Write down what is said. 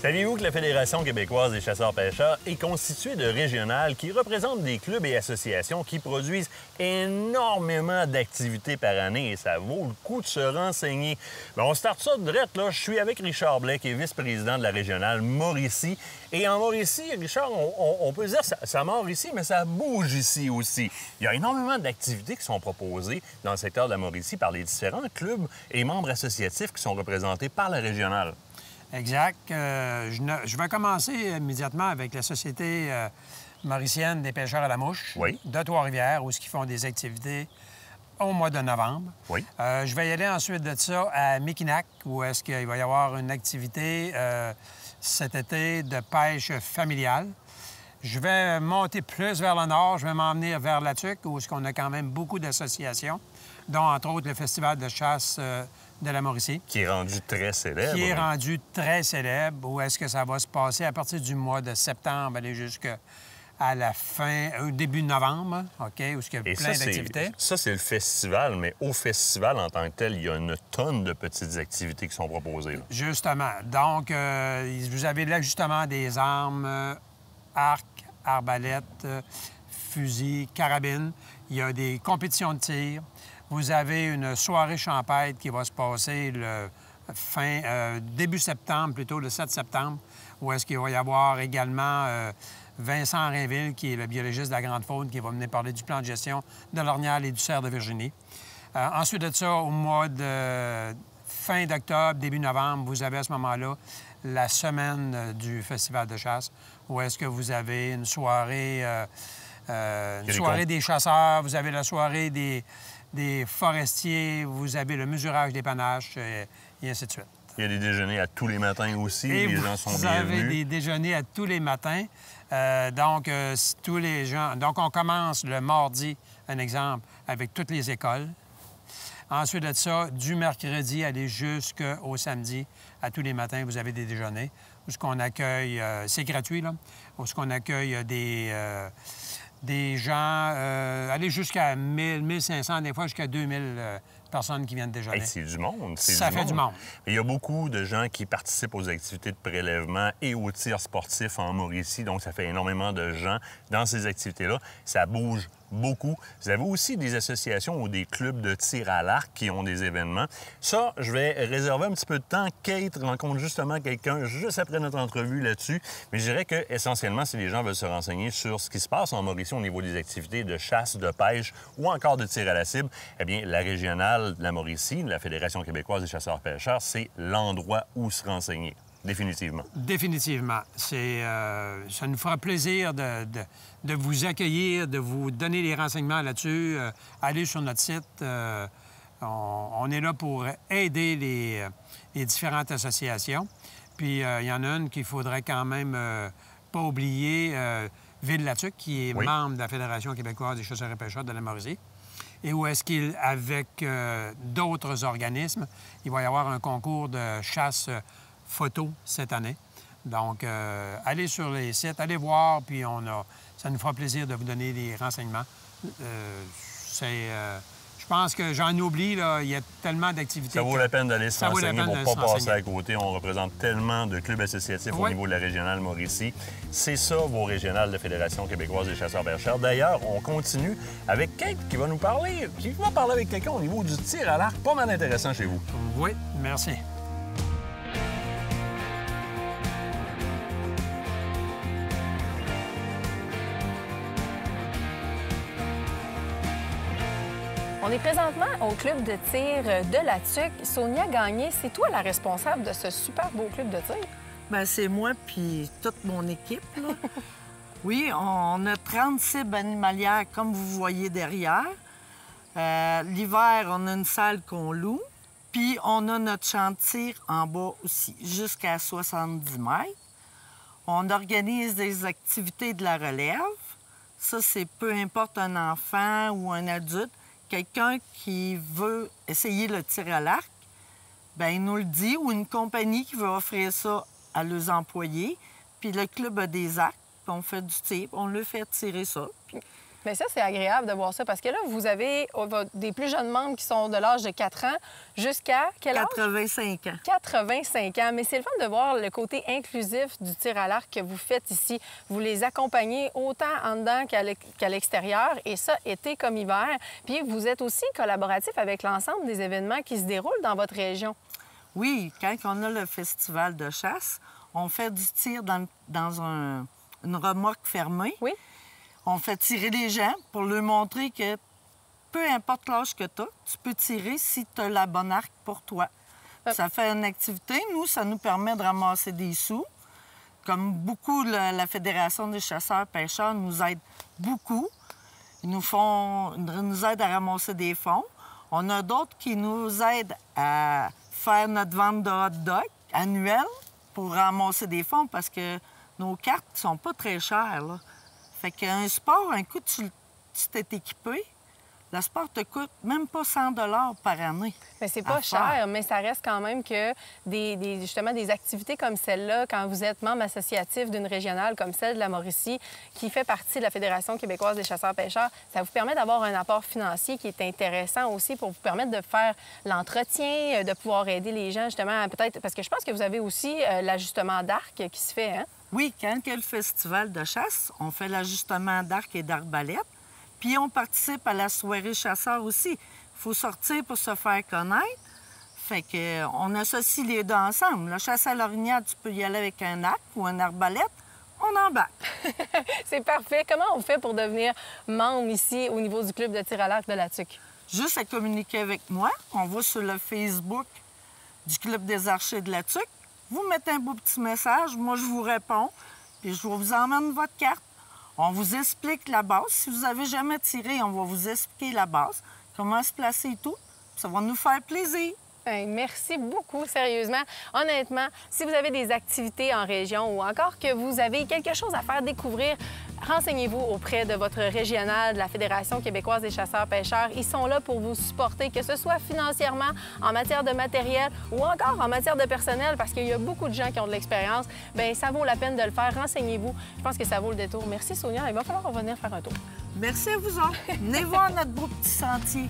Saviez-vous que la Fédération québécoise des chasseurs-pêcheurs est constituée de régionales qui représentent des clubs et associations qui produisent énormément d'activités par année et ça vaut le coup de se renseigner. Bien, on starte ça direct, là. Je suis avec Richard Blais, qui est vice-président de la régionale Mauricie. Et en Mauricie, Richard, on peut dire que ça mord ici, mais ça bouge ici aussi. Il y a énormément d'activités qui sont proposées dans le secteur de la Mauricie par les différents clubs et membres associatifs qui sont représentés par la régionale. Exact. Je vais commencer immédiatement avec la Société mauricienne des pêcheurs à la mouche de Trois-Rivières, où ils font des activités au mois de novembre. Oui. Je vais y aller ensuite de ça à Mikinak, où est-ce qu'il va y avoir une activité cet été de pêche familiale. Je vais monter plus vers le nord, je vais m'emmener vers la Tuque, où on a quand même beaucoup d'associations, dont entre autres le Festival de chasse de la Mauricie. Qui est rendu très célèbre. Qui est rendu très célèbre. Où est-ce que ça va se passer à partir du mois de septembre, aller jusqu'à la fin, au début novembre, OK, où il y a plein d'activités. Ça, c'est le festival, mais au festival en tant que tel, il y a une tonne de petites activités qui sont proposées. Là. Justement. Donc, vous avez là justement des armes, arcs, arbalètes, fusils, carabines. Il y a des compétitions de tir. Vous avez une soirée champêtre qui va se passer début septembre, plutôt le 7 septembre, où est-ce qu'il va y avoir également Vincent Rainville, qui est le biologiste de la grande faune, qui va venir parler du plan de gestion de l'orignal et du cerf de Virginie. Ensuite de ça, au mois de fin d'octobre, début novembre, vous avez à ce moment-là la semaine du festival de chasse, où est-ce que vous avez une soirée, des chasseurs, vous avez la soirée des forestiers, vous avez le mesurage des panaches et ainsi de suite. Il y a des déjeuners à tous les matins aussi, les gens sont bienvenus. Vous avez des déjeuners à tous les matins. Tous les gens... Donc, on commence le mardi, un exemple, avec toutes les écoles. Ensuite de ça, du mercredi aller jusqu'au samedi, à tous les matins, vous avez des déjeuners où ce qu'on accueille... c'est gratuit, là. Où ce qu'on accueille des gens, aller jusqu'à 1000, 1500, des fois jusqu'à 2000 personnes qui viennent déjeuner. Hey, c'est du monde. Ça fait du monde. Il y a beaucoup de gens qui participent aux activités de prélèvement et aux tirs sportifs en Mauricie, donc ça fait énormément de gens dans ces activités-là. Ça bouge beaucoup. Vous avez aussi des associations ou des clubs de tir à l'arc qui ont des événements. Ça, je vais réserver un petit peu de temps. Kate rencontre justement quelqu'un juste après notre entrevue là-dessus. Mais je dirais que essentiellement, si les gens veulent se renseigner sur ce qui se passe en Mauricie au niveau des activités de chasse, de pêche ou encore de tir à la cible, eh bien, la régionale de la Mauricie, la Fédération québécoise des chasseurs-pêcheurs, c'est l'endroit où se renseigner. Définitivement. Définitivement. Ça nous fera plaisir de vous accueillir, de vous donner les renseignements là-dessus. Allez sur notre site. On est là pour aider les différentes associations. Puis, il y en a une qu'il faudrait quand même pas oublier, Ville-la-Tuque, qui est membre de la Fédération québécoise des chasseurs et pêcheurs de la Mauricie. Et où est-ce qu'avec d'autres organismes, il va y avoir un concours de chasse photo cette année. Donc, allez sur les sites, allez voir, puis ça nous fera plaisir de vous donner des renseignements. Je pense que j'en oublie, là, il y a tellement d'activités. Ça vaut la peine d'aller se renseigner pour ne pas passer à côté. On représente tellement de clubs associatifs au niveau de la régionale Mauricie. C'est ça, vos régionales de Fédération québécoise des chasseurs-pêcheurs. D'ailleurs, on continue avec Kate qui va nous parler, avec quelqu'un au niveau du tir à l'arc. Pas mal intéressant chez vous. Oui, merci. On est présentement au club de tir de la Tuque. Sonia Gagné, c'est toi la responsable de ce super beau club de tir? Bien, c'est moi puis toute mon équipe, là. Oui, on a 30 cibles animalières, comme vous voyez derrière. L'hiver, on a une salle qu'on loue. Puis, on a notre champ de tir en bas aussi, jusqu'à 70 mètres. On organise des activités de la relève. Ça, c'est peu importe un enfant ou un adulte. Quelqu'un qui veut essayer le tir à l'arc, bien, il nous le dit, ou une compagnie qui veut offrir ça à leurs employés. Puis le club a des arcs, puis on fait du tir, on le fait tirer ça. Puis Mais ça, c'est agréable de voir ça parce que là, vous avez des plus jeunes membres qui sont de l'âge de 4 ans jusqu'à quel âge? 85 ans. 85 ans. Mais c'est le fun de voir le côté inclusif du tir à l'arc que vous faites ici. Vous les accompagnez autant en dedans qu'à l'extérieur, et ça, été comme hiver. Puis vous êtes aussi collaboratif avec l'ensemble des événements qui se déroulent dans votre région. Oui, quand on a le festival de chasse, on fait du tir dans une remorque fermée. Oui. On fait tirer les gens pour leur montrer que peu importe l'âge que tu as, tu peux tirer si tu as la bonne arc pour toi. Ça fait une activité. Nous, ça nous permet de ramasser des sous. Comme beaucoup, la Fédération des chasseurs-pêcheurs nous aide beaucoup. Ils nous aident à ramasser des fonds. On a d'autres qui nous aident à faire notre vente de hot dog annuelle pour ramasser des fonds parce que nos cartes ne sont pas très chères, là. Fait qu'un sport, un coup, tu t'es équipé, le sport te coûte même pas 100 $ par année. Mais c'est pas cher, mais ça reste quand même que justement des activités comme celle-là, quand vous êtes membre associatif d'une régionale comme celle de la Mauricie, qui fait partie de la Fédération québécoise des chasseurs-pêcheurs, ça vous permet d'avoir un apport financier qui est intéressant aussi pour vous permettre de faire l'entretien, de pouvoir aider les gens justement, peut-être, parce que je pense que vous avez aussi l'ajustement d'arc qui se fait, hein? Oui, quand il y a le festival de chasse, on fait l'ajustement d'arc et d'arbalète. Puis on participe à la soirée chasseur aussi. Il faut sortir pour se faire connaître. Fait qu'on associe les deux ensemble. La chasse à l'orignal, tu peux y aller avec un arc ou une arbalète. On embarque. C'est parfait. Comment on fait pour devenir membre ici au niveau du club de tir à l'arc de la Tuque? Juste à communiquer avec moi. On va sur le Facebook du Club des archers de la Tuque. Vous mettez un beau petit message. Moi, je vous réponds. Puis je vous emmène votre carte. On vous explique la base. Si vous n'avez jamais tiré, on va vous expliquer la base, comment se placer et tout. Ça va nous faire plaisir. Merci beaucoup, sérieusement. Honnêtement, si vous avez des activités en région ou encore que vous avez quelque chose à faire découvrir, renseignez-vous auprès de votre régional de la Fédération québécoise des chasseurs-pêcheurs. Ils sont là pour vous supporter, que ce soit financièrement, en matière de matériel ou encore en matière de personnel, parce qu'il y a beaucoup de gens qui ont de l'expérience. Bien, ça vaut la peine de le faire. Renseignez-vous. Je pense que ça vaut le détour. Merci, Sonia. Il va falloir revenir faire un tour. Merci à vous autres. Venez voir notre beau petit sentier.